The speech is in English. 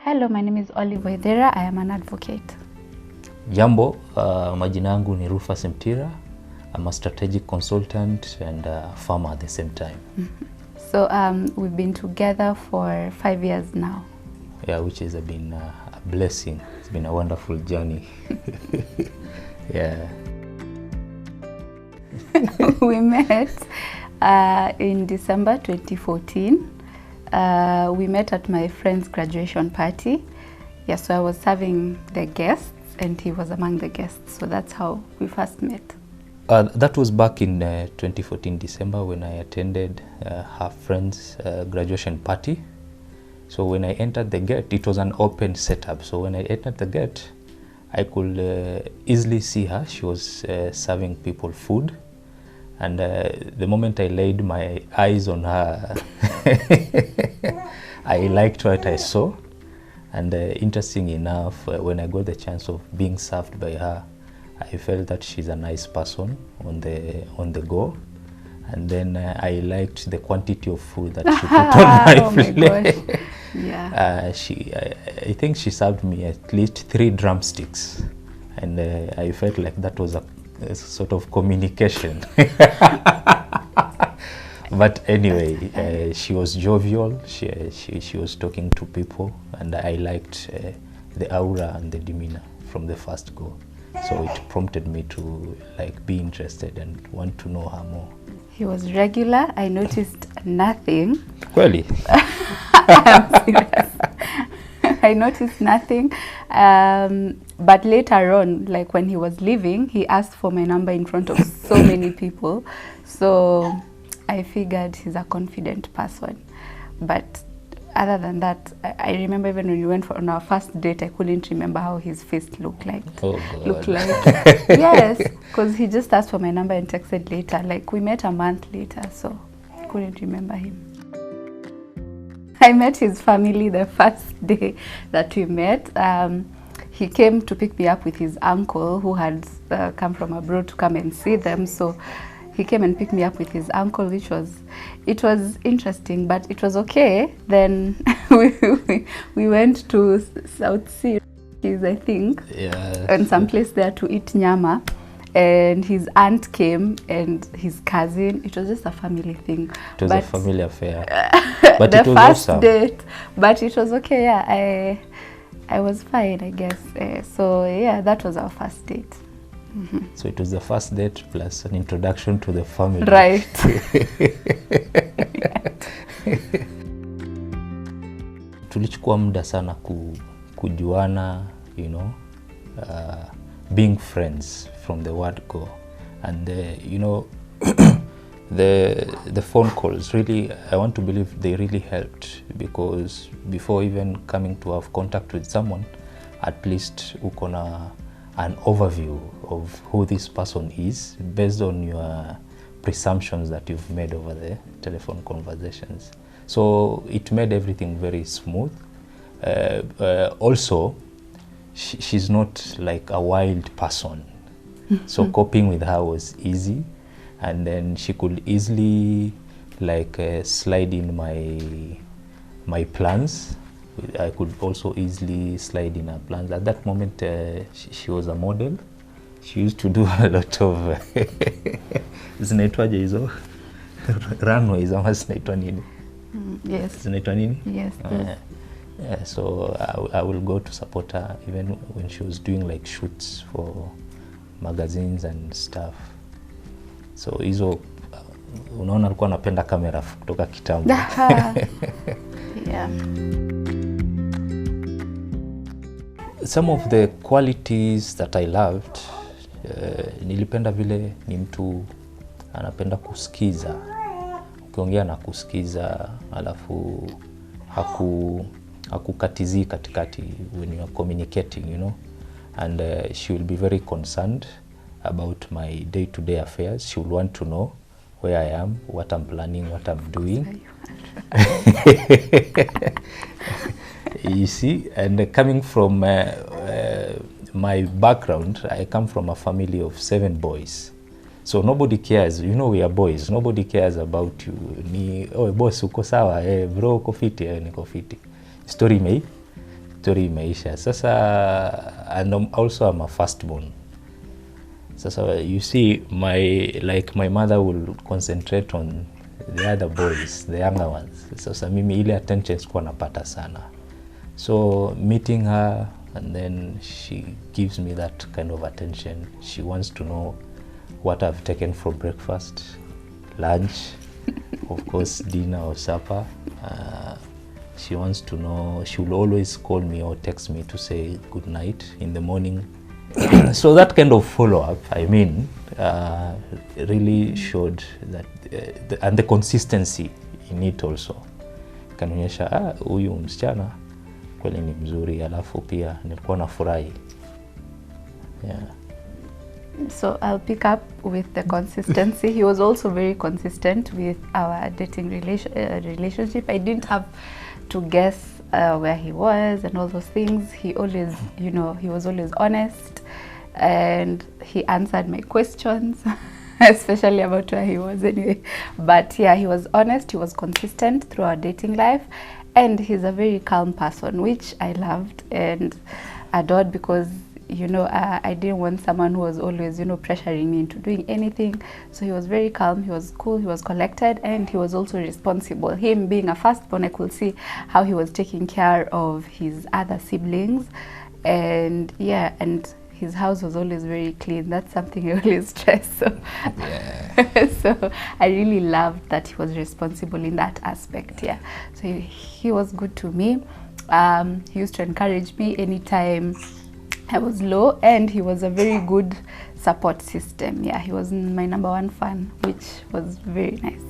Hello, my name is Oliver Idera. I am an advocate. Jambo, majina yangu ni Rufus Mtira. I'm a strategic consultant and a farmer at the same time. So we've been together for 5 years now. Yeah, which has been a blessing. It's been a wonderful journey. Yeah. We met in December 2014. We met at my friend's graduation party. Yeah, so I was serving the guests and he was among the guests. So that's how we first met. That was back in 2014 December when I attended her friend's graduation party. So when I entered the gate, it was an open setup. So when I entered the gate, I could easily see her. She was serving people food. And the moment I laid my eyes on her, I liked what I saw. And interesting enough, when I got the chance of being served by her, I felt that she's a nice person on the go. And then I liked the quantity of food that she put on my plate. Yeah. I think she served me at least 3 drumsticks. And I felt like that was a sort of communication. But anyway, she was jovial. She was talking to people, and I liked the aura and the demeanor from the first go. So it prompted me to be interested and want to know her more. He was regular. I noticed nothing. Really? I'm serious. I noticed nothing. But later on, like when he was leaving, he asked for my number in front of so many people. So I figured he's a confident person. But other than that, I remember even when we went on our first date, I couldn't remember how his face looked like. Oh, God. Looked like. Yes, because he just asked for my number and texted later. Like we met a month later, so I couldn't remember him. I met his family the first day that we met. He came to pick me up with his uncle who had come from abroad to come and see them. So he came and picked me up with his uncle, it was interesting, but it was okay. Then we went to South Sea, I think, yeah, and some place there to eat nyama. And his aunt came and his cousin. It was just a family thing. It was a family affair. But the first date, but it was okay. Yeah, I was fine, I guess. So yeah, that was our first date. So it was the first date plus an introduction to the family. Right. Tulichukua muda sana kujuana, you know, being friends from the word go. And you know, the phone calls really, I want to believe they really helped, because before even coming to have contact with someone, at least ukona an overview of who this person is based on your presumptions that you've made over the telephone conversations. So it made everything very smooth. Also, she's not like a wild person. So coping with her was easy. And then she could easily slide in my plans. I could also easily slide in her plans. At that moment, she was a model. She used to do a lot of zinaitwaje hizo runways ama zinaitwa nini? Yes. Zinaitwa nini? Yes. Yeah, so I will go to support her even when she was doing shoots for magazines and stuff. So hizo unaona alikuwa anapenda kamera kutoka kitambo. Yeah. Some of the qualities that I loved, nilipenda vile ni mtu anapenda kusikiza. Ukiongea na kusikiza, alafu hakukatizi katikati when you are communicating, you know. And she will be very concerned about my day-to-day affairs. She will want to know where I am, what I'm planning, what I'm doing. You see, and coming from my background, I come from a family of 7 boys. So nobody cares, you know, we are boys, nobody cares about you. Ni, oh boss uko sawa, bro uko fiti, niko fiti. Story story imeisha. Sasa, and also I'm a firstborn. Sasa you see, my mother will concentrate on the other boys, the younger ones. Sasa mimi ile attention sikuwa napata sana. So meeting her, and then she gives me that kind of attention. She wants to know what I've taken for breakfast, lunch, of course dinner or supper. She wants to know, she will always call me or text me to say good night in the morning. So that kind of follow-up, I mean, really showed that, and the consistency in it also. Kanionyesha, huyu msichana kweli ni mzuri, alafu pia nilikuwa nafurahi. Yeah. So I'll pick up with the consistency. He was also very consistent with our dating relationship. I didn't have to guess where he was and all those things. He always, you know, he was always honest, and he answered my questions, especially about where he was anyway. But yeah, he was honest, he was consistent through our dating life, and he's a very calm person, which I loved and adored, because you know, I didn't want someone who was always, you know, pressuring me into doing anything. So he was very calm, he was cool, he was collected, and he was also responsible. Him being a firstborn, I could see how he was taking care of his other siblings. And yeah, and his house was always very clean. That's something I always stress. So, yeah. So I really loved that he was responsible in that aspect. Yeah. So he was good to me. He used to encourage me anytime I was low, and he was a very good support system. Yeah, he was my #1 fan, which was very nice.